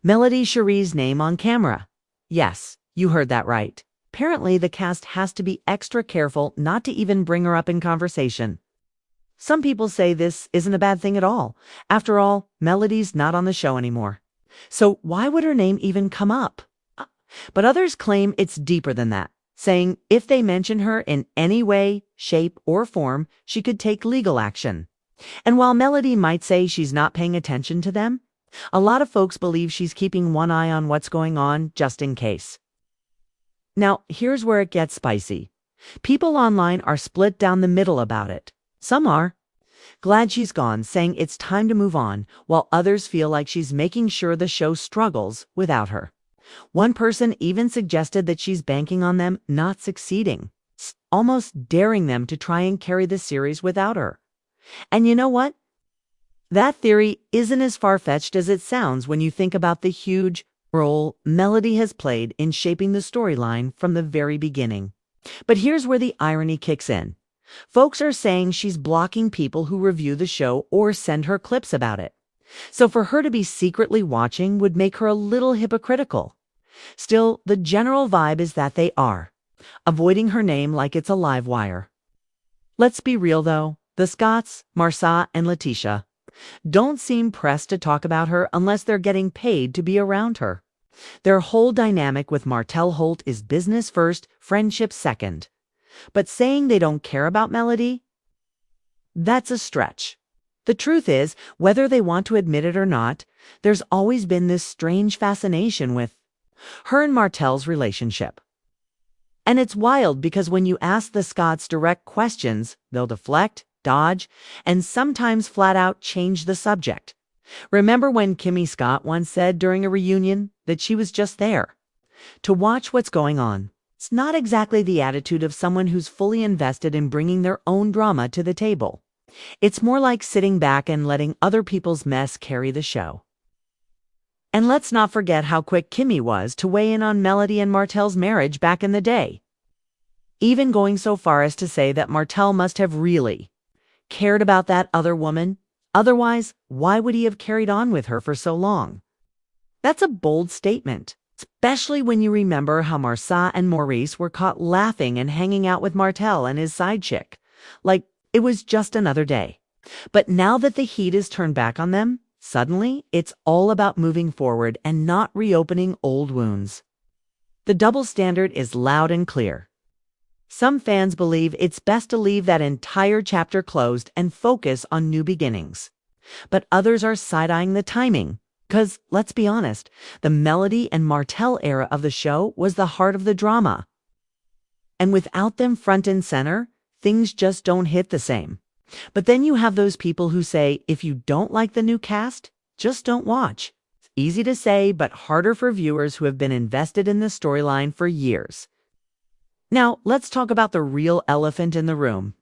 Melody Shari's name on camera. Yes, you heard that right. Apparently, the cast has to be extra careful not to even bring her up in conversation. Some people say this isn't a bad thing at all. After all, Melody's not on the show anymore. So why would her name even come up? But others claim it's deeper than that, saying if they mention her in any way, shape, or form, she could take legal action. And while Melody might say she's not paying attention to them, a lot of folks believe she's keeping one eye on what's going on just in case. Now, here's where it gets spicy. People online are split down the middle about it. Some are glad she's gone, saying it's time to move on, while others feel like she's making sure the show struggles without her. One person even suggested that she's banking on them not succeeding, almost daring them to try and carry the series without her. And you know what? That theory isn't as far-fetched as it sounds when you think about the huge role Melody has played in shaping the storyline from the very beginning. But here's where the irony kicks in. Folks are saying she's blocking people who review the show or send her clips about it. So for her to be secretly watching would make her a little hypocritical. Still, the general vibe is that they are, avoiding her name like it's a live wire. Let's be real though, the Scotts, Marcia, and Letitia don't seem pressed to talk about her unless they're getting paid to be around her. Their whole dynamic with Martell Holt is business first, friendship second. But saying they don't care about Melody? That's a stretch. The truth is, whether they want to admit it or not, there's always been this strange fascination with her and Martell's relationship. And it's wild because when you ask the Scotts direct questions, they'll deflect, dodge, and sometimes flat out change the subject. Remember when Kimmy Scott once said during a reunion that she was just there to watch what's going on? It's not exactly the attitude of someone who's fully invested in bringing their own drama to the table. It's more like sitting back and letting other people's mess carry the show. And let's not forget how quick Kimmy was to weigh in on Melody and Martell's marriage back in the day. Even going so far as to say that Martell must have really cared about that other woman. Otherwise, why would he have carried on with her for so long? That's a bold statement. Especially when you remember how Marcia and Maurice were caught laughing and hanging out with Martell and his side chick, like it was just another day. But now that the heat is turned back on them, suddenly it's all about moving forward and not reopening old wounds. The double standard is loud and clear. Some fans believe it's best to leave that entire chapter closed and focus on new beginnings. But others are side-eyeing the timing. Because, let's be honest, the Melody and Martell era of the show was the heart of the drama. And without them front and center, things just don't hit the same. But then you have those people who say, if you don't like the new cast, just don't watch. It's easy to say, but harder for viewers who have been invested in the storyline for years. Now, let's talk about the real elephant in the room.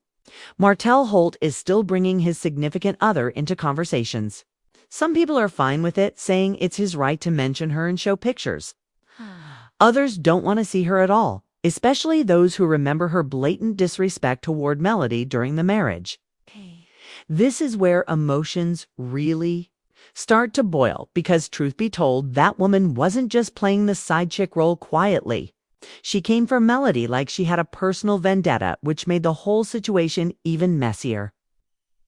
Martell Holt is still bringing his significant other into conversations. Some people are fine with it, saying it's his right to mention her and show pictures. Others don't want to see her at all, especially those who remember her blatant disrespect toward Melody during the marriage. This is where emotions really start to boil because, truth be told, that woman wasn't just playing the side chick role quietly. She came for Melody like she had a personal vendetta, which made the whole situation even messier.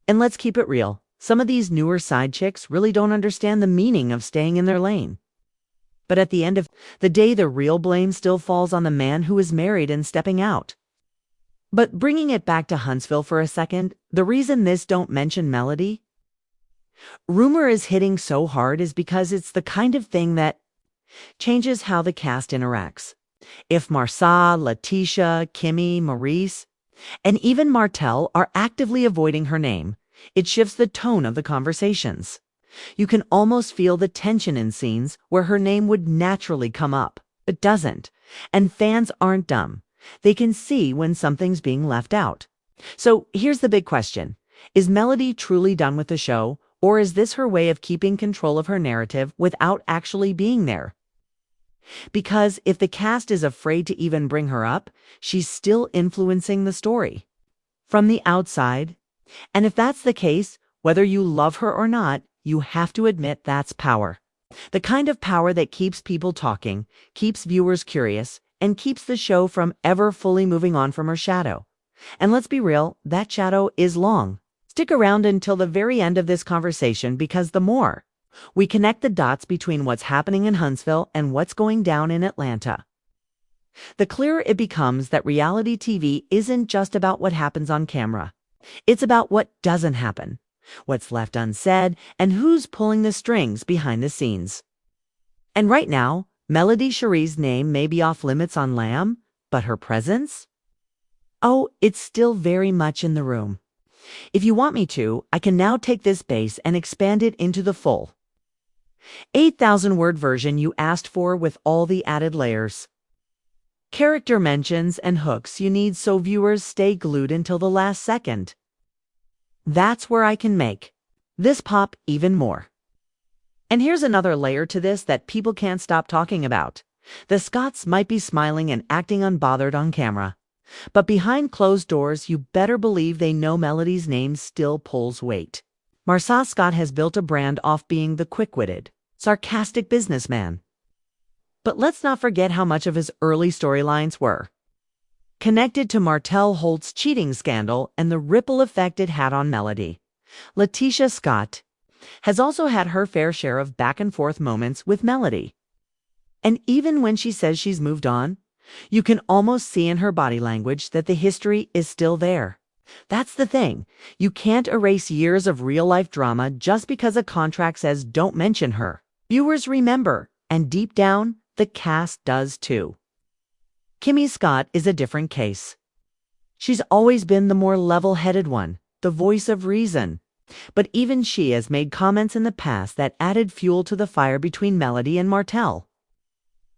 And let's keep it real. Some of these newer side chicks really don't understand the meaning of staying in their lane. But at the end of the day, the real blame still falls on the man who is married and stepping out. But bringing it back to Huntsville for a second, the reason this don't mention Melody rumor is hitting so hard is because it's the kind of thing that changes how the cast interacts. If Marcia, Letitia, Kimmy, Maurice, and even Martell are actively avoiding her name, it shifts the tone of the conversations. You can almost feel the tension in scenes where her name would naturally come up, but doesn't. And fans aren't dumb. They can see when something's being left out. So here's the big question. Is Melody truly done with the show, or is this her way of keeping control of her narrative without actually being there? Because if the cast is afraid to even bring her up, she's still influencing the story from the outside. And if that's the case, whether you love her or not, you have to admit that's power. The kind of power that keeps people talking, keeps viewers curious, and keeps the show from ever fully moving on from her shadow. And let's be real, that shadow is long. Stick around until the very end of this conversation, because the more we connect the dots between what's happening in Huntsville and what's going down in Atlanta, the clearer it becomes that reality TV isn't just about what happens on camera. It's about what doesn't happen, what's left unsaid, and who's pulling the strings behind the scenes. And right now, Melody Shari's name may be off limits on LAMH, but her presence? Oh, it's still very much in the room. If you want me to, I can now take this base and expand it into the full 8,000-word version you asked for, with all the added layers, character mentions, and hooks you need so viewers stay glued until the last second. That's where I can make this pop even more. And here's another layer to this that people can't stop talking about. The Scotts might be smiling and acting unbothered on camera, but behind closed doors, you better believe they know Melody's name still pulls weight. Marcia Scott has built a brand off being the quick-witted, sarcastic businessman. But let's not forget how much of his early storylines were connected to Martell Holt's cheating scandal and the ripple effect it had on Melody. Letitia Scott has also had her fair share of back-and-forth moments with Melody. And even when she says she's moved on, you can almost see in her body language that the history is still there. That's the thing. You can't erase years of real-life drama just because a contract says don't mention her. Viewers remember, and deep down, the cast does too. Kimmy Scott is a different case. She's always been the more level-headed one, the voice of reason. But even she has made comments in the past that added fuel to the fire between Melody and Martell.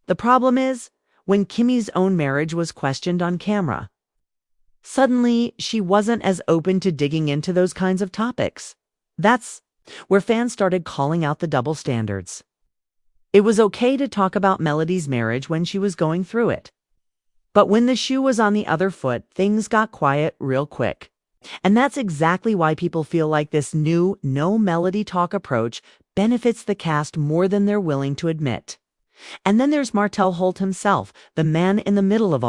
The problem is, when Kimmy's own marriage was questioned on camera, suddenly she wasn't as open to digging into those kinds of topics. That's where fans started calling out the double standards. It was okay to talk about Melody's marriage when she was going through it. But when the shoe was on the other foot, things got quiet real quick. And that's exactly why people feel like this new no Melody talk approach benefits the cast more than they're willing to admit. And then there's Martell Holt himself, the man in the middle of all